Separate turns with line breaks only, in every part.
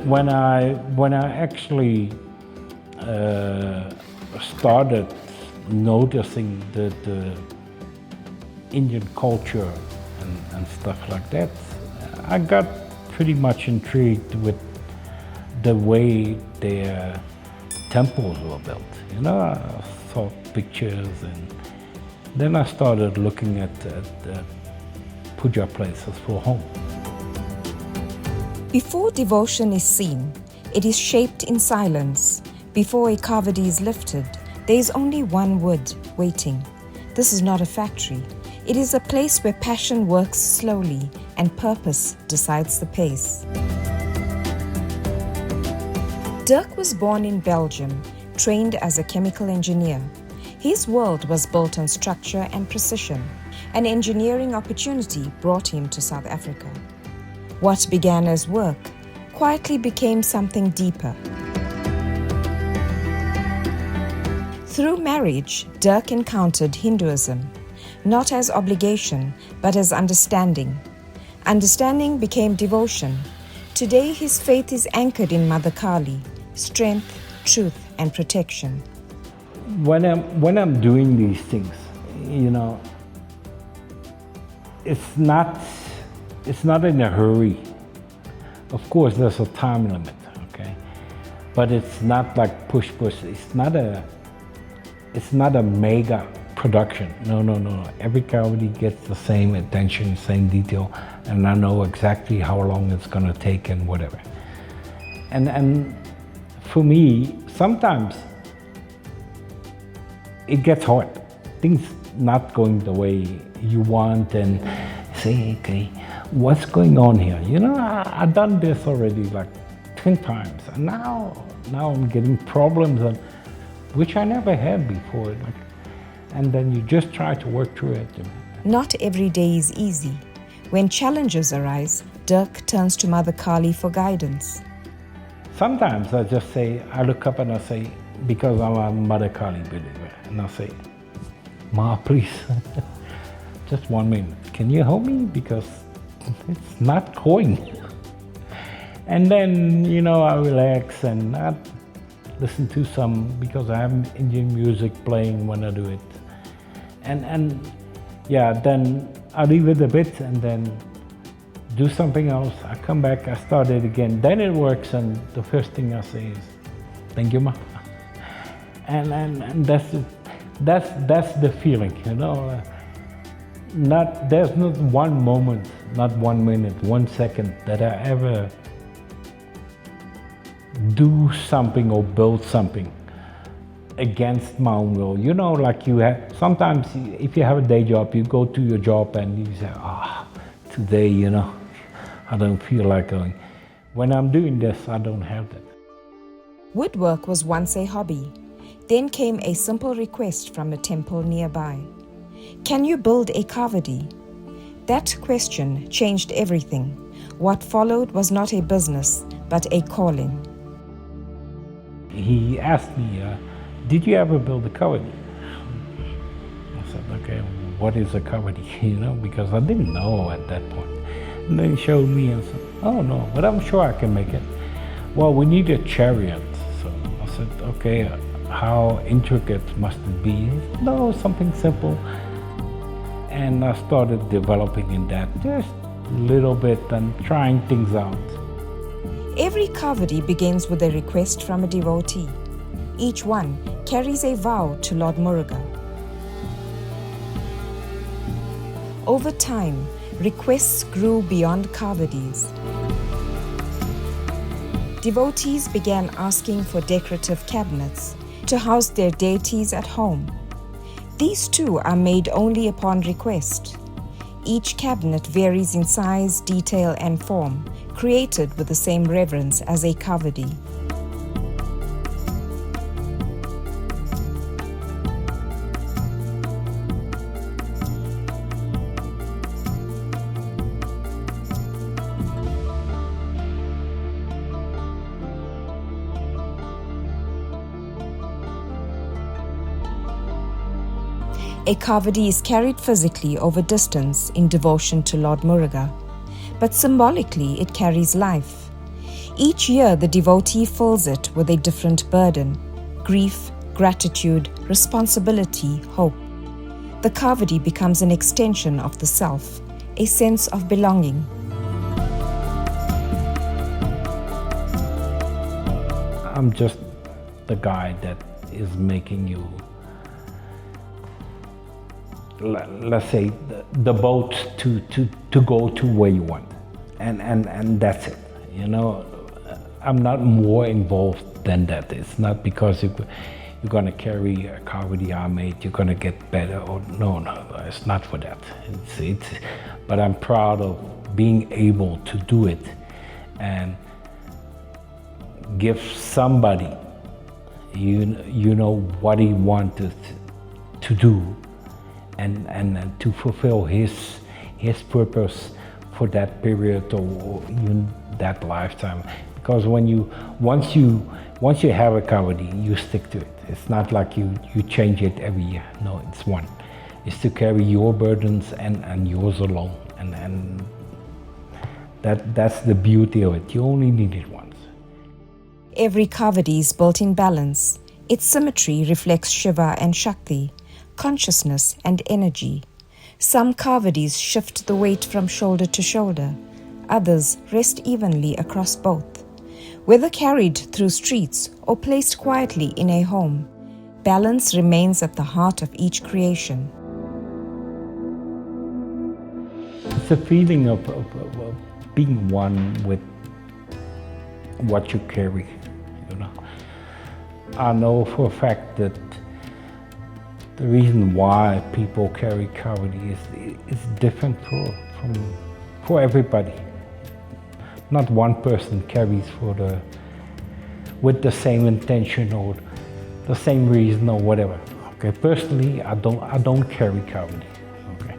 when I actually started noticing the Indian culture and stuff like that, I got pretty much intrigued with the way their temples were built. You know, I saw pictures, and then I started looking at puja places for home.
Before devotion is seen, it is shaped in silence. Before a kavadi is lifted, there is only one wood waiting. This is not a factory. It is a place where passion works slowly and purpose decides the pace. Dirk was born in Belgium, trained as a chemical engineer. His world was built on structure and precision. An engineering opportunity brought him to South Africa. What began as work quietly became something deeper. Through marriage, Dirk encountered Hinduism, not as obligation, but as understanding. Understanding became devotion. Today, his faith is anchored in Mother Kali, strength, truth, and protection.
When I'm doing these things, you know, it's not in a hurry. Of course, there's a time limit, okay? But it's not like push. It's not a mega production. No. Every kavadi gets the same attention, same detail, and I know exactly how long it's gonna take and whatever. And for me, sometimes it gets hard. Things not going the way you want, and say, okay, what's going on here? You know, I've done this already like 10 times, and now I'm getting problems, which I never had before. And then you just try to work through it.
Not every day is easy. When challenges arise, Dirk turns to Mother Kali for guidance.
Sometimes I just say, I look up and I say, because I'm a Mother Kali believer, and I say, Ma, please, just 1 minute. Can you help me? Because it's not going. And then, you know, I relax and I listen to some, because I have Indian music playing when I do it. And yeah, then I leave it a bit and then do something else. I come back, I start it again. Then it works, and the first thing I say is, thank you, Ma. And that's the feeling, you know. There's not one moment, not 1 minute, 1 second that I ever do something or build something against my own will. You know, like you have, sometimes if you have a day job, you go to your job and you say, today, you know, I don't feel like going. When I'm doing this, I don't have that.
Woodwork was once a hobby. Then came a simple request from a temple nearby. Can you build a kavadi? That question changed everything. What followed was not a business, but a calling.
He asked me, did you ever build a kavadi? I said, okay, what is a kavadi? You know, because I didn't know at that point. And then he showed me and said, oh no, but I'm sure I can make it. Well, we need a chariot. So I said, okay, how intricate must it be? No, something simple. And I started developing in that, just a little bit and trying things out.
Every kavadi begins with a request from a devotee. Each one carries a vow to Lord Muruga. Over time, requests grew beyond kavadis. Devotees began asking for decorative cabinets to house their deities at home. These too are made only upon request. Each cabinet varies in size, detail, and form, created with the same reverence as a kavadi. A kavadi is carried physically over distance in devotion to Lord Muruga, but symbolically it carries life. Each year, the devotee fills it with a different burden: grief, gratitude, responsibility, hope. The kavadi becomes an extension of the self, a sense of belonging.
I'm just the guy that is making you, let's say, the boat to go to where you want. And that's it. You know, I'm not more involved than that. It's not because you're going to carry a kavadi I made, you're going to get better. Or no, it's not for that. But I'm proud of being able to do it and give somebody, you know, what he wanted to do and to fulfill his purpose for that period or even that lifetime. Because once you have a kavadi, you stick to it. It's not like you change it every year. No, it's one. It's to carry your burdens and yours alone. And that's the beauty of it. You only need it once.
Every kavadi is built in balance. Its symmetry reflects Shiva and Shakti, consciousness and energy. Some kavadis shift the weight from shoulder to shoulder. Others rest evenly across both. Whether carried through streets or placed quietly in a home, balance remains at the heart of each creation.
It's a feeling of being one with what you carry, you know. I know for a fact that the reason why people carry kavadi is different for everybody. Not one person carries with the same intention or the same reason or whatever. Okay, personally, I don't carry kavadi. Okay,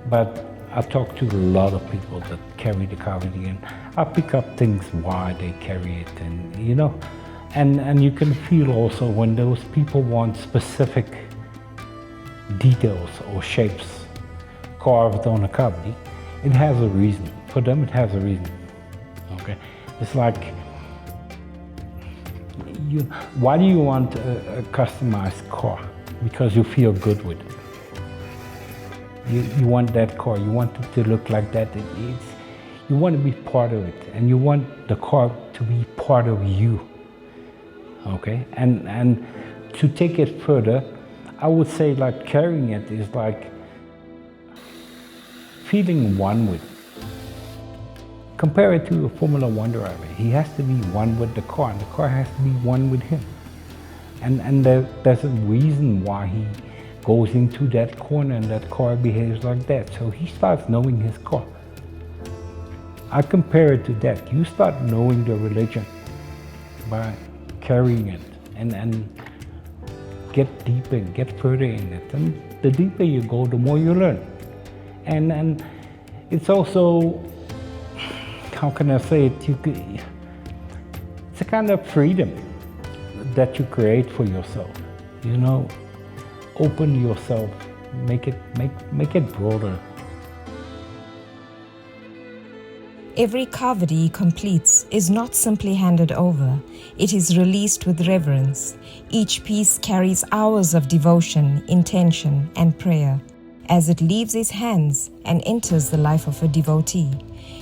but I talk to a lot of people that carry the kavadi, and I pick up things why they carry it, and you know, and you can feel also when those people want specific details or shapes carved on a kavadi, it has a reason. For them, it has a reason. Okay, it's like, why do you want a customized car? Because you feel good with it. You want that car, you want it to look like that. You want to be part of it, and you want the car to be part of you. Okay, and to take it further, I would say like carrying it is like feeling one with it. Compare it to a Formula One driver. He has to be one with the car, and the car has to be one with him. And there's a reason why he goes into that corner and that car behaves like that. So he starts knowing his car. I compare it to that. You start knowing the religion by carrying it and get deeper, get further in it. And the deeper you go, the more you learn. And it's also, how can I say it? It's a kind of freedom that you create for yourself. You know, open yourself, make it broader.
Every kavadi completes is not simply handed over. It is released with reverence. Each piece carries hours of devotion, intention, and prayer. As it leaves his hands and enters the life of a devotee,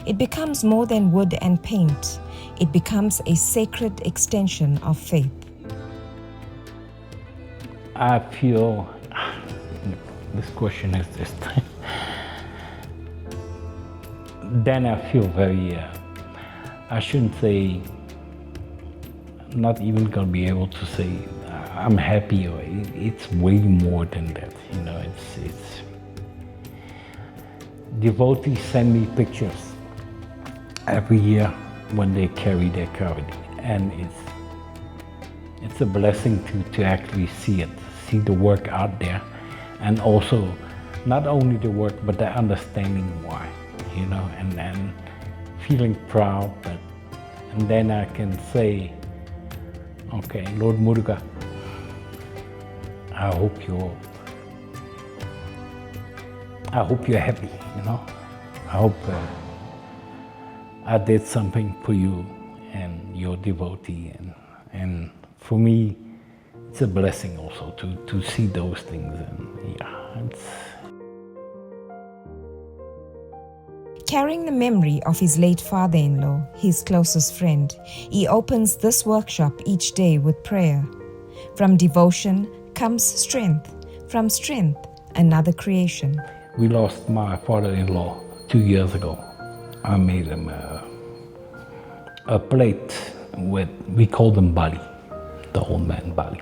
it becomes more than wood and paint. It becomes a sacred extension of faith.
I feel, this question is this time. Then I feel very, I shouldn't say, not even gonna be able to say I'm happy, or it's way more than that, you know. It's devotees send me pictures every year when they carry their kavadi, and it's a blessing to actually see it, see the work out there, and also not only the work but the understanding why, you know, and feeling proud that, and then I can say, okay, Lord Muruga, I hope you're happy, you know. I hope I did something for you and your devotee, and for me, it's a blessing also to see those things, and yeah, it's.
Carrying the memory of his late father-in-law, his closest friend, he opens this workshop each day with prayer. From devotion comes strength. From strength, another creation.
We lost my father-in-law 2 years ago. I made him a plate with, we called him Bali, the old man Bali.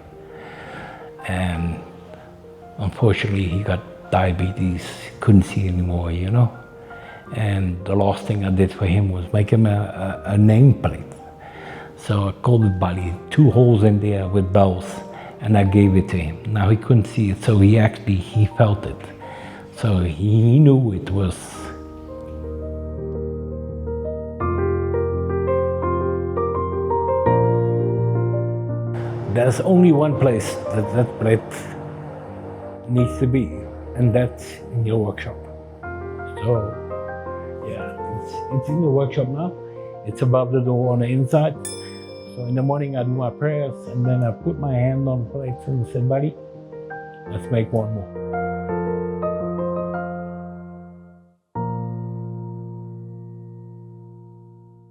And unfortunately he got diabetes, couldn't see anymore, you know. And the last thing I did for him was make him a nameplate. So I called it Bali, 2 holes in there with bells, and I gave it to him. Now he couldn't see it, so he felt it. So he knew it was. There's only one place that plate needs to be, and that's in your workshop. So. Yeah, it's in the workshop now. It's above the door on the inside. So in the morning I do my prayers, and then I put my hand on the plates and say, buddy, let's make one more.